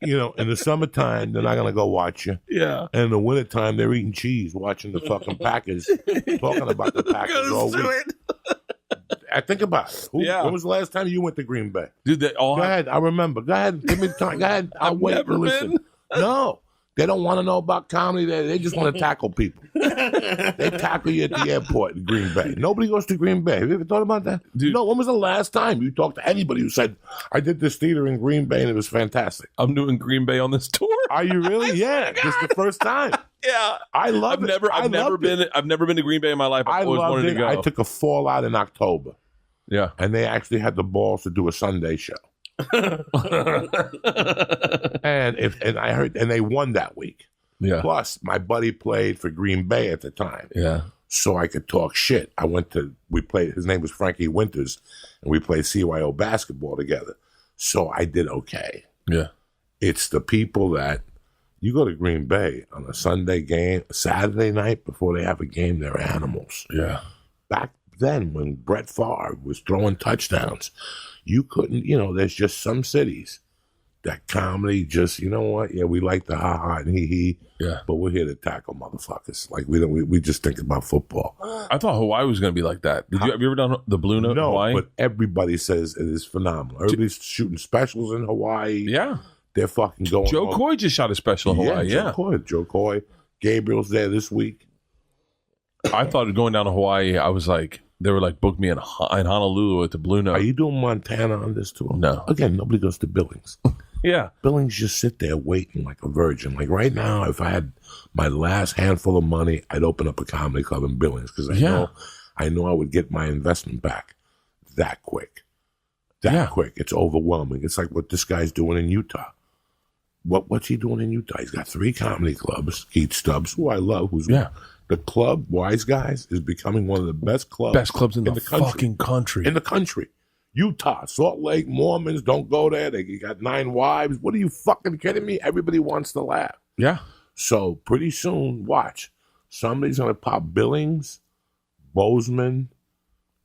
in the summertime, they're not going to go watch you. Yeah. And in the wintertime, they're eating cheese, watching the fucking Packers, talking about the Packers all week. I think about it. When was the last time you went to Green Bay? Dude, go ahead. I remember. Go ahead. Give me the time. Go ahead. I'll wait and listen. No. They don't want to know about comedy. They just want to tackle people. They tackle you at the airport in Green Bay. Nobody goes to Green Bay. Have you ever thought about that? Dude. No, when was the last time you talked to anybody who said, I did this theater in Green Bay and it was fantastic? I'm doing Green Bay on this tour. Are you really? Yeah. This is the first time. Yeah. I love it. I've never been to Green Bay in my life. I've always wanted to go. I took a fallout in October. Yeah. And they actually had the balls to do a Sunday show. and I heard, and they won that week. Yeah. Plus, my buddy played for Green Bay at the time. Yeah. So I could talk shit. His name was Frankie Winters, and we played CYO basketball together. So I did okay. Yeah. It's the people that, you go to Green Bay on a Sunday game, Saturday night before they have a game, they're animals. Yeah. Back then, when Brett Favre was throwing touchdowns, you couldn't, there's just some cities that comedy just, you know what? Yeah, we like the ha-ha and he-he, but we're here to tackle motherfuckers. Like, we just think about football. I thought Hawaii was going to be like that. Have you ever done the Blue Note in Hawaii? No, but everybody says it is phenomenal. Everybody's shooting specials in Hawaii. Yeah. They're fucking going Joe Coy just shot a special in Hawaii, Joe Coy. Gabriel's there this week. I thought going down to Hawaii, I was like, they were like, book me in Honolulu at the Blue Note. Are you doing Montana on this tour? No. Again, nobody goes to Billings. Yeah. Billings just sit there waiting like a virgin. Like right now, if I had my last handful of money, I'd open up a comedy club in Billings because I know I would get my investment back that quick. Quick. It's overwhelming. It's like what this guy's doing in Utah. What's he doing in Utah? He's got 3 comedy clubs. Keith Stubbs, who I love, the club, Wise Guys, is becoming one of the best clubs. Best clubs in the fucking country. In the country. Utah, Salt Lake, Mormons, don't go there. They got 9 wives. What are you fucking kidding me? Everybody wants to laugh. Yeah. So pretty soon, watch. Somebody's going to pop Billings, Bozeman,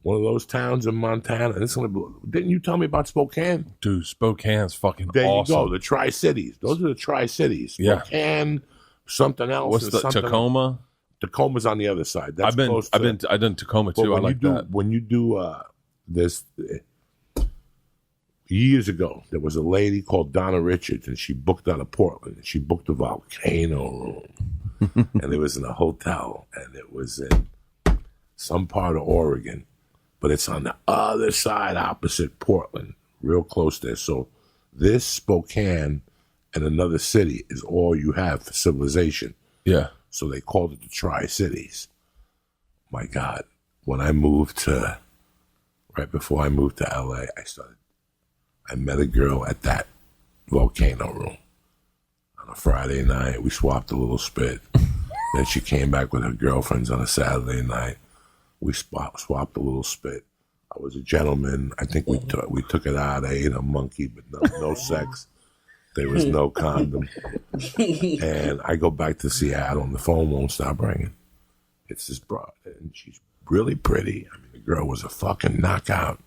one of those towns in Montana. And it's going to be, didn't you tell me about Spokane? Dude, Spokane's fucking there awesome. There you go, the Tri-Cities. Those are the Tri-Cities. Yeah. Spokane, something else. What's the Tacoma? Tacoma's on the other side. That's I've done Tacoma too. I like that. When you do this, years ago, there was a lady called Donna Richards, and she booked out of Portland. And she booked a volcano room, and it was in a hotel, and it was in some part of Oregon, but it's on the other side, opposite Portland, real close there. So this Spokane and another city is all you have for civilization. Yeah. So they called it the Tri-Cities. My God, when I moved right before I moved to LA, I met a girl at that volcano room on a Friday night. We swapped a little spit. Then she came back with her girlfriends on a Saturday night. We swapped a little spit. I was a gentleman. I think we took it out. I ate a monkey, but no sex. There was no condom. And I go back to Seattle, and the phone won't stop ringing. It's this broad, and she's really pretty. I mean, the girl was a fucking knockout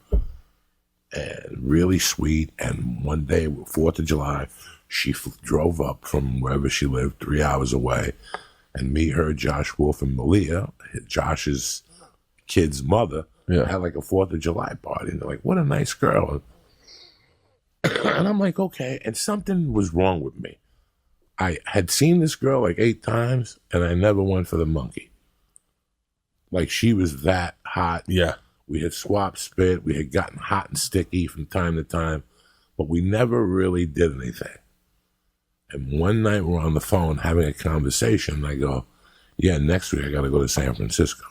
and really sweet. And one day, 4th of July, she drove up from wherever she lived, 3 hours away, and me, her, Josh Wolf, and Malia, Josh's kid's mother, had like a 4th of July party. And they're like, what a nice girl. And I'm like, okay. And something was wrong with me. I had seen this girl like 8 times, and I never went for the monkey. Like, she was that hot. Yeah. We had swapped spit. We had gotten hot and sticky from time to time, but we never really did anything. And one night we're on the phone having a conversation, and I go, yeah, next week I got to go to San Francisco.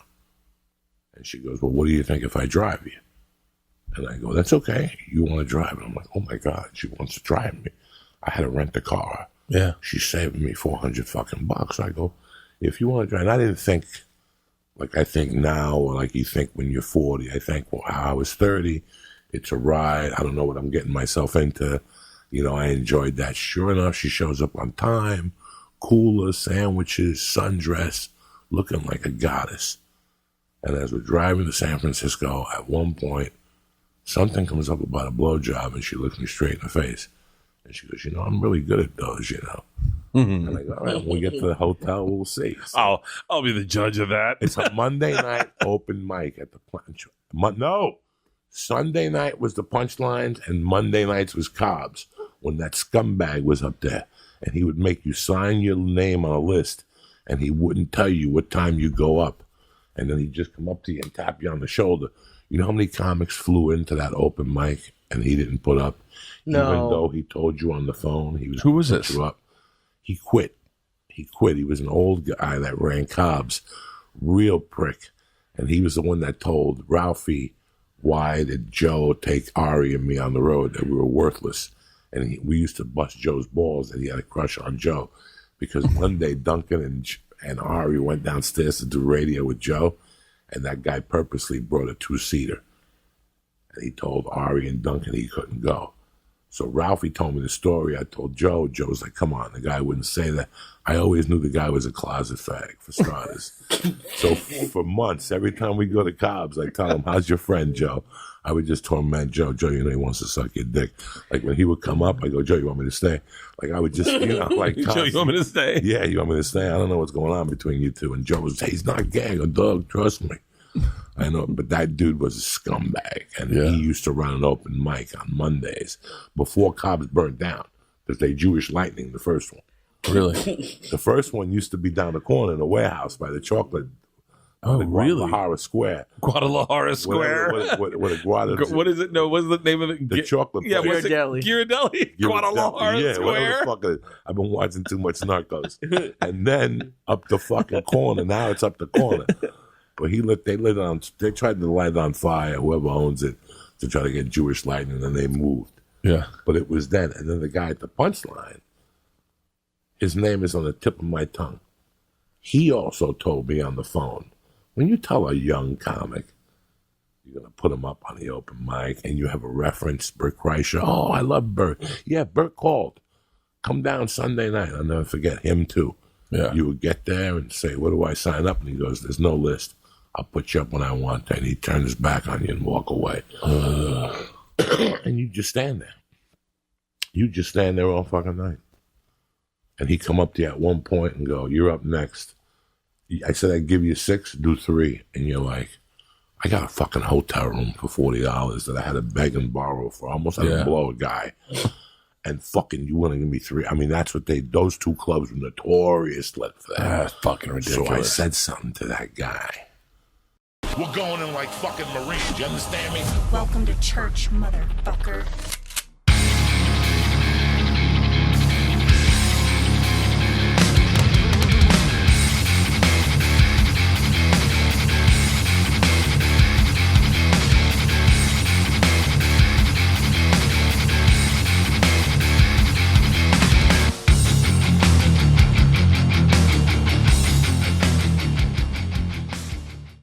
And she goes, well, what do you think if I drive you? And I go, that's okay. You want to drive? And I'm like, oh my God, she wants to drive me. I had to rent a car. Yeah. She's saving me $400 fucking bucks. I go, if you want to drive, and I didn't think like I think now, or like you think when you're 40. I think, well, how I was 30, it's a ride. I don't know what I'm getting myself into. You know, I enjoyed that. Sure enough, she shows up on time, cooler, sandwiches, sundress, looking like a goddess. And as we're driving to San Francisco, at one point, something comes up about a blowjob, and she looks me straight in the face. And she goes, I'm really good at those, And I go, all right, when we get to the hotel, we'll see. So I'll be the judge of that. it's a Monday night open mic at the Punch. No, Sunday night was the Punchlines, and Monday nights was Cobb's when that scumbag was up there. And he would make you sign your name on a list, and he wouldn't tell you what time you go up. And then he'd just come up to you and tap you on the shoulder. You know how many comics flew into that open mic and he didn't put up? No. Even though he told you on the phone he was Who was gonna put this? you up. He quit. He was an old guy that ran Cobb's. Real prick. And he was the one that told Ralphie, why did Joe take Ari and me on the road, that we were worthless. And we used to bust Joe's balls, and he had a crush on Joe. Because one day Duncan and Ari went downstairs to do radio with Joe, and that guy purposely brought a 2-seater. And he told Ari and Duncan he couldn't go. So Ralphie told me the story. I told Joe. Joe was like, come on, the guy wouldn't say that. I always knew the guy was a closet fag, for starters. So for months, every time we go to Cobb's, I tell him, how's your friend, Joe? I would just torment Joe. Joe, he wants to suck your dick. Like when he would come up, I go, Joe, you want me to stay? Like I would just, like Joe, you want me to stay? Yeah, you want me to stay? I don't know what's going on between you two. And Joe was, hey, he's not gay, a dog, trust me. I know, but that dude was a scumbag, and he used to run an open mic on Mondays before Cobb's burnt down, because they Jewish Lightning, the first one. Really? The first one used to be down the corner in a warehouse by the chocolate. Oh, really? Guadalajara Square. Guadalajara Square. What a Guadalajara. What is it? No, what's the name of it? The chocolate Yeah, place. what's it? Ghirardelli. Guadalajara Yeah, Square. whatever the fuck it is. I've been watching too much Narcos. And then up the fucking corner. Now it's up the corner. But they tried to light it on fire, whoever owns it, to try to get Jewish Lightning, and they moved. Yeah. But it was then. And then the guy at the Punchline, his name is on the tip of my tongue. He also told me on the phone, when you tell a young comic, you're going to put him up on the open mic, and you have a reference, BERT KREISCHER. Oh, I love Bert. Yeah, Bert called. Come down Sunday night. I'll never forget him, too. Yeah. You would get there and say, where do I sign up? And he goes, there's no list. I'll put you up when I want to. And he turns his back on you and walk away. And you just stand there. You just stand there all fucking night. And he come up to you at one point and go, you're up next. I said, I'd give you 6, do 3. And you're like, I got a fucking hotel room for $40 that I had to beg and borrow for. I almost had to blow a guy. And fucking, you want to give me 3? I mean, that's what those 2 clubs were notorious for that. That's fucking ridiculous. So I said something to that guy. We're going in like fucking Marines, you understand me? Welcome to church, motherfucker.